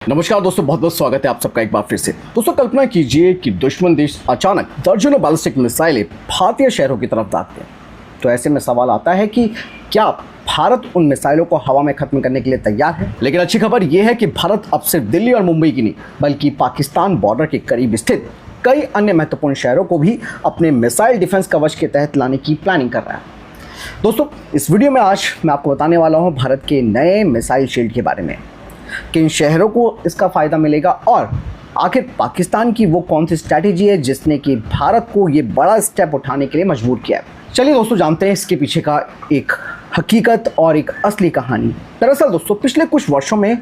नमस्कार दोस्तों, बहुत बहुत स्वागत है आप सबका एक बार फिर से। दोस्तों, कल्पना कीजिए कि दुश्मन देश अचानक दर्जनों बैलिस्टिक मिसाइलें भारतीय शहरों की तरफ दागते हैं। तो ऐसे में सवाल आता है कि क्या भारत उन मिसाइलों को हवा में खत्म करने के लिए तैयार है? लेकिन अच्छी खबर यह है कि भारत अब सिर्फ दिल्ली और मुंबई की नहीं, बल्कि पाकिस्तान बॉर्डर के करीब स्थित कई अन्य महत्वपूर्ण शहरों को भी अपने मिसाइल डिफेंस कवच के तहत लाने की प्लानिंग कर रहा है। दोस्तों, इस वीडियो में आज मैं आपको बताने वाला हूँ भारत के नए मिसाइल शील्ड के बारे में, कि इन शहरों को इसका फ़ायदा मिलेगा और आखिर पाकिस्तान की वो कौन सी स्ट्रैटेजी है जिसने कि भारत को ये बड़ा स्टेप उठाने के लिए मजबूर किया है। चलिए दोस्तों, जानते हैं इसके पीछे का एक हकीकत और एक असली कहानी। दरअसल दोस्तों, पिछले कुछ वर्षों में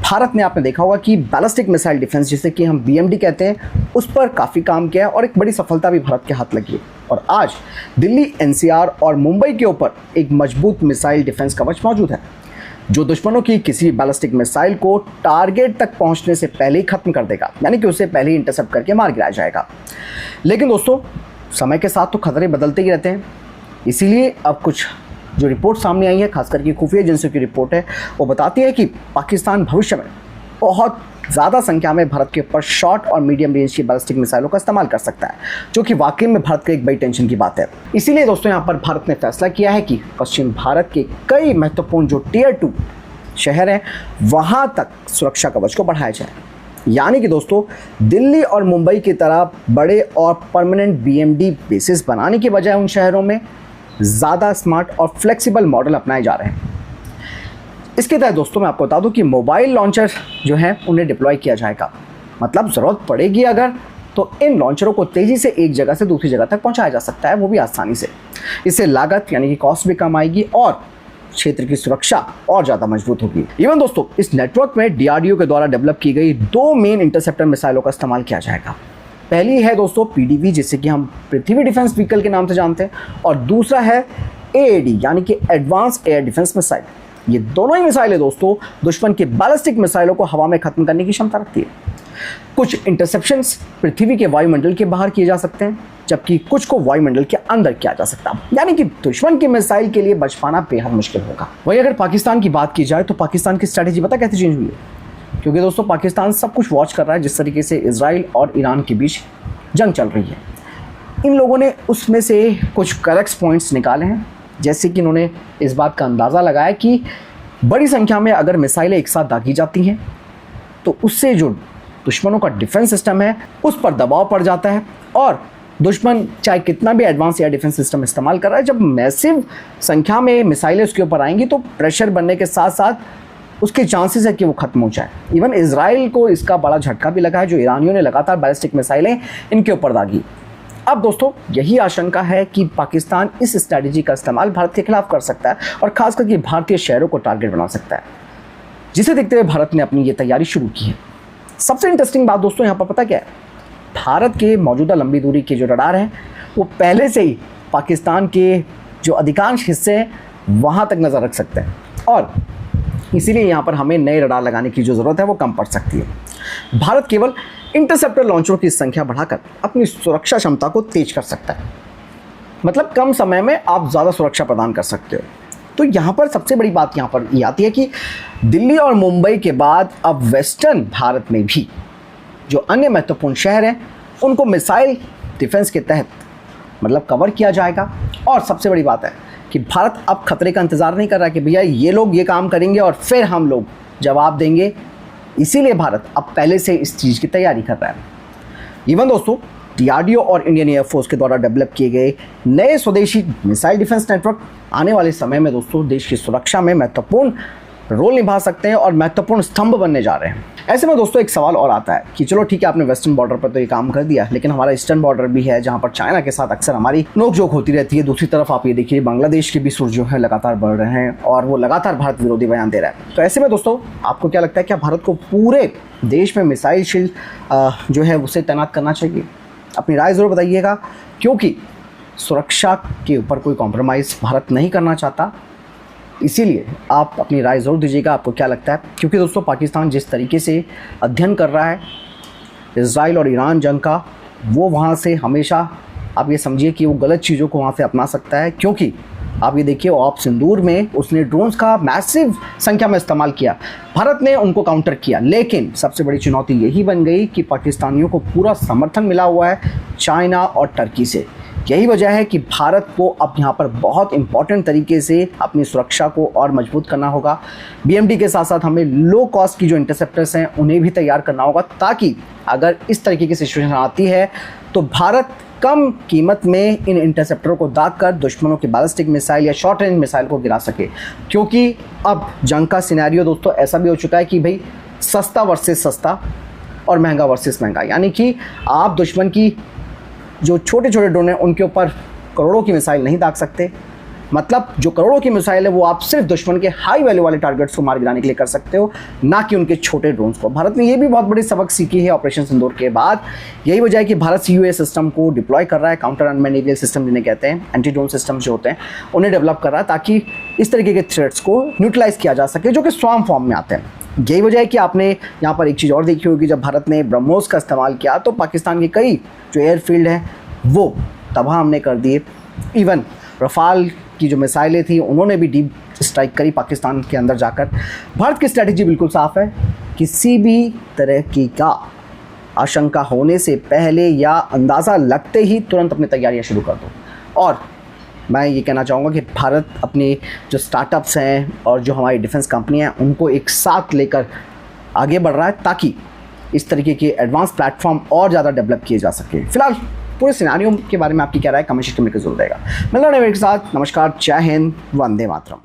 भारत ने, आपने देखा होगा कि बैलिस्टिक मिसाइल डिफेंस, जिसे कि हम BMD कहते हैं, उस पर काफ़ी काम किया है और एक बड़ी सफलता भी भारत के हाथ लगी है। और आज दिल्ली, NCR और मुंबई के ऊपर एक मजबूत मिसाइल डिफेंस कवच मौजूद है जो दुश्मनों की किसी बैलिस्टिक मिसाइल को टारगेट तक पहुंचने से पहले ही खत्म कर देगा, यानी कि उसे पहले ही इंटरसेप्ट करके मार गिराया जाएगा। लेकिन दोस्तों, समय के साथ तो खतरे बदलते ही रहते हैं, इसीलिए अब कुछ जो रिपोर्ट सामने आई है, खासकर की खुफिया एजेंसियों की रिपोर्ट है, वो बताती है कि पाकिस्तान भविष्य में बहुत ज़्यादा संख्या में भारत के ऊपर शॉर्ट और मीडियम रेंज की बैलिस्टिक मिसाइलों का इस्तेमाल कर सकता है, जो कि वाकई में भारत के एक बड़ी टेंशन की बात है। इसीलिए दोस्तों, यहाँ पर भारत ने फैसला किया है कि पश्चिम भारत के कई महत्वपूर्ण जो Tier 2 शहर हैं, वहाँ तक सुरक्षा कवच को बढ़ाया जाए। यानी कि दोस्तों, दिल्ली और मुंबई की तरह बड़े और परमानेंट BMD बेसिस बनाने की बजाय उन शहरों में ज़्यादा स्मार्ट और फ्लेक्सिबल मॉडल अपनाए जा रहे हैं। इसके तहत दोस्तों, मैं आपको बता दूं कि मोबाइल लॉन्चर जो हैं उन्हें डिप्लॉय किया जाएगा। मतलब ज़रूरत पड़ेगी अगर, तो इन लॉन्चरों को तेज़ी से एक जगह से दूसरी जगह तक पहुंचाया जा सकता है, वो भी आसानी से। इससे लागत यानी कि कॉस्ट भी कम आएगी और क्षेत्र की सुरक्षा और ज़्यादा मजबूत होगी। इवन दोस्तों, इस नेटवर्क में DRDO के द्वारा डेवलप की गई 2 मेन इंटरसेप्टर मिसाइलों का इस्तेमाल किया जाएगा। पहली है दोस्तों PDV, जिसे कि हम पृथ्वी डिफेंस व्हीकल के नाम से जानते हैं, और दूसरा है AAD यानी कि एडवांस एयर डिफेंस मिसाइल। ये दोनों ही मिसाइलें दोस्तों दुश्मन के बैलिस्टिक मिसाइलों को हवा में खत्म करने की क्षमता रखती है। कुछ इंटरसेप्शंस पृथ्वी के वायुमंडल के बाहर किए जा सकते हैं, जबकि कुछ को वायुमंडल के अंदर किया जा सकता है, यानी कि दुश्मन की मिसाइल के लिए बच पाना बेहद मुश्किल होगा। वहीं अगर पाकिस्तान की बात की जाए तो पाकिस्तान की स्ट्रैटेजी पता कैसे चेंज हुई है? क्योंकि दोस्तों, पाकिस्तान सब कुछ वॉच कर रहा है जिस तरीके से इजराइल और ईरान के बीच जंग चल रही है। इन लोगों ने उसमें से कुछ करेक्ट पॉइंट्स निकाले हैं, जैसे कि इन्होंने इस बात का अंदाज़ा लगाया कि बड़ी संख्या में अगर मिसाइलें एक साथ दागी जाती हैं तो उससे जो दुश्मनों का डिफेंस सिस्टम है उस पर दबाव पड़ जाता है, और दुश्मन चाहे कितना भी एडवांस एयर डिफेंस सिस्टम इस्तेमाल कर रहा है, जब मैसिव संख्या में मिसाइलें उसके ऊपर आएंगी तो प्रेशर बनने के साथ साथ उसके चांसेस है कि वो खत्म हो जाए। इवन इजराइल को इसका बड़ा झटका भी लगा है, जो ईरानियों ने लगातार बैलिस्टिक मिसाइलें इनके ऊपर दागी। अब दोस्तों, यही आशंका है कि पाकिस्तान इस स्ट्रैटेजी का इस्तेमाल भारत के खिलाफ कर सकता है और खास करके भारतीय शहरों को टारगेट बना सकता है, जिसे देखते हुए भारत ने अपनी ये तैयारी शुरू की है। सबसे इंटरेस्टिंग बात दोस्तों यहाँ पर पता क्या है? भारत के मौजूदा लंबी दूरी के जो रडार हैं वो पहले से ही पाकिस्तान के जो अधिकांश हिस्से हैं वहाँ तक नज़र रख सकते हैं, और इसीलिए यहाँ पर हमें नए रडार लगाने की जो ज़रूरत है वो कम पड़ सकती है। भारत केवल इंटरसेप्टर लॉन्चरों की संख्या बढ़ाकर अपनी सुरक्षा क्षमता को तेज कर सकता है। मतलब कम समय में आप ज़्यादा सुरक्षा प्रदान कर सकते हो। तो यहाँ पर सबसे बड़ी बात यहाँ पर ये आती है कि दिल्ली और मुंबई के बाद अब वेस्टर्न भारत में भी जो अन्य महत्वपूर्ण शहर हैं उनको मिसाइल डिफेंस के तहत मतलब कवर किया जाएगा। और सबसे बड़ी बात है कि भारत अब खतरे का इंतज़ार नहीं कर रहा कि भैया ये लोग ये काम करेंगे और फिर हम लोग जवाब देंगे। इसीलिए भारत अब पहले से इस चीज़ की तैयारी कर रहा है। इवन दोस्तों, DRDO और इंडियन एयरफोर्स के द्वारा डेवलप किए गए नए स्वदेशी मिसाइल डिफेंस नेटवर्क आने वाले समय में दोस्तों देश की सुरक्षा में महत्वपूर्ण रोल निभा सकते हैं और महत्वपूर्ण स्तंभ बनने जा रहे हैं। ऐसे में दोस्तों एक सवाल और आता है कि चलो ठीक है, आपने वेस्टर्न बॉर्डर पर तो ये काम कर दिया, लेकिन हमारा ईस्टर्न बॉर्डर भी है जहाँ पर चाइना के साथ अक्सर हमारी नोकझोंक होती रहती है। दूसरी तरफ आप ये देखिए, बांग्लादेश के भी सुर जो है लगातार बढ़ रहे हैं और वो लगातार भारत विरोधी बयान दे रहा है। तो ऐसे में दोस्तों, आपको क्या लगता है, क्या भारत को पूरे देश में मिसाइल शील्ड जो है उसे तैनात करना चाहिए? अपनी राय ज़रूर बताइएगा, क्योंकि सुरक्षा के ऊपर कोई कॉम्प्रोमाइज़ भारत नहीं करना चाहता। इसीलिए आप अपनी राय ज़रूर दीजिएगा, आपको क्या लगता है। क्योंकि दोस्तों, पाकिस्तान जिस तरीके से अध्ययन कर रहा है इजराइल और ईरान जंग का, वो वहाँ से हमेशा आप ये समझिए कि वो गलत चीज़ों को वहाँ से अपना सकता है, क्योंकि आप ये देखिए ऑप सिंदूर में उसने ड्रोन्स का मैसिव संख्या में इस्तेमाल किया, भारत ने उनको काउंटर किया। लेकिन सबसे बड़ी चुनौती यही बन गई कि पाकिस्तानियों को पूरा समर्थन मिला हुआ है चाइना और टर्की से। यही वजह है कि भारत को अब यहाँ पर बहुत इंपॉर्टेंट तरीके से अपनी सुरक्षा को और मजबूत करना होगा। BMD के साथ साथ हमें लो कॉस्ट की जो इंटरसेप्टर्स हैं उन्हें भी तैयार करना होगा, ताकि अगर इस तरीके की सिचुएशन आती है तो भारत कम कीमत में इन इंटरसेप्टरों को दागकर दुश्मनों के बैलिस्टिक मिसाइल या शॉर्ट रेंज मिसाइल को गिरा सके। क्योंकि अब जंग का सिनेरियो दोस्तों ऐसा भी हो चुका है कि भाई सस्ता वर्सेस सस्ता और महंगा वर्सेस महंगा, यानी कि आप दुश्मन की जो छोटे छोटे ड्रोन हैं उनके ऊपर करोड़ों की मिसाइल नहीं दाग सकते। मतलब जो करोड़ों की मिसाइल है वो आप सिर्फ दुश्मन के हाई वैल्यू वाले टारगेट्स को मार गिराने के लिए कर सकते हो, ना कि उनके छोटे ड्रोन्स को। भारत ने ये भी बहुत बड़ी सबक सीखी है ऑपरेशन सिंदूर के बाद। यही वजह है कि भारत CUA सिस्टम को डिप्लॉय कर रहा है, काउंटर अनमैन्ड एरियल सिस्टम जिन्हें कहते हैं, एंटी ड्रोन सिस्टम जो होते हैं उन्हें डेवलप कर रहा है, ताकि इस तरीके के थ्रेट्स को न्यूट्रलाइज किया जा सके जो कि स्वार्म फॉर्म में आते हैं। यही वजह है कि आपने यहाँ पर एक चीज़ और देखी होगी, जब भारत ने ब्रह्मोस का इस्तेमाल किया तो पाकिस्तान के कई जो एयरफील्ड हैं वो तबाह हमने कर दिए। इवन रफाल की जो मिसाइलें थी उन्होंने भी डीप स्ट्राइक करी पाकिस्तान के अंदर जाकर। भारत की स्ट्रैटेजी बिल्कुल साफ है, किसी भी तरह की का आशंका होने से पहले या अंदाज़ा लगते ही तुरंत अपनी तैयारियां शुरू कर दो। और मैं ये कहना चाहूँगा कि भारत अपने जो स्टार्टअप्स हैं और जो हमारी डिफेंस कंपनियाँ हैं उनको एक साथ लेकर आगे बढ़ रहा है, ताकि इस तरीके के एडवांस प्लेटफॉर्म और ज़्यादा डेवलप किए जा सके। फिलहाल पूरे सिनेरियो के बारे में आपकी क्या राय कमेंट सेक्शन में जरूर देगा। मिलना है मेरे साथ। नमस्कार, जय हिंद, वंदे मातरम।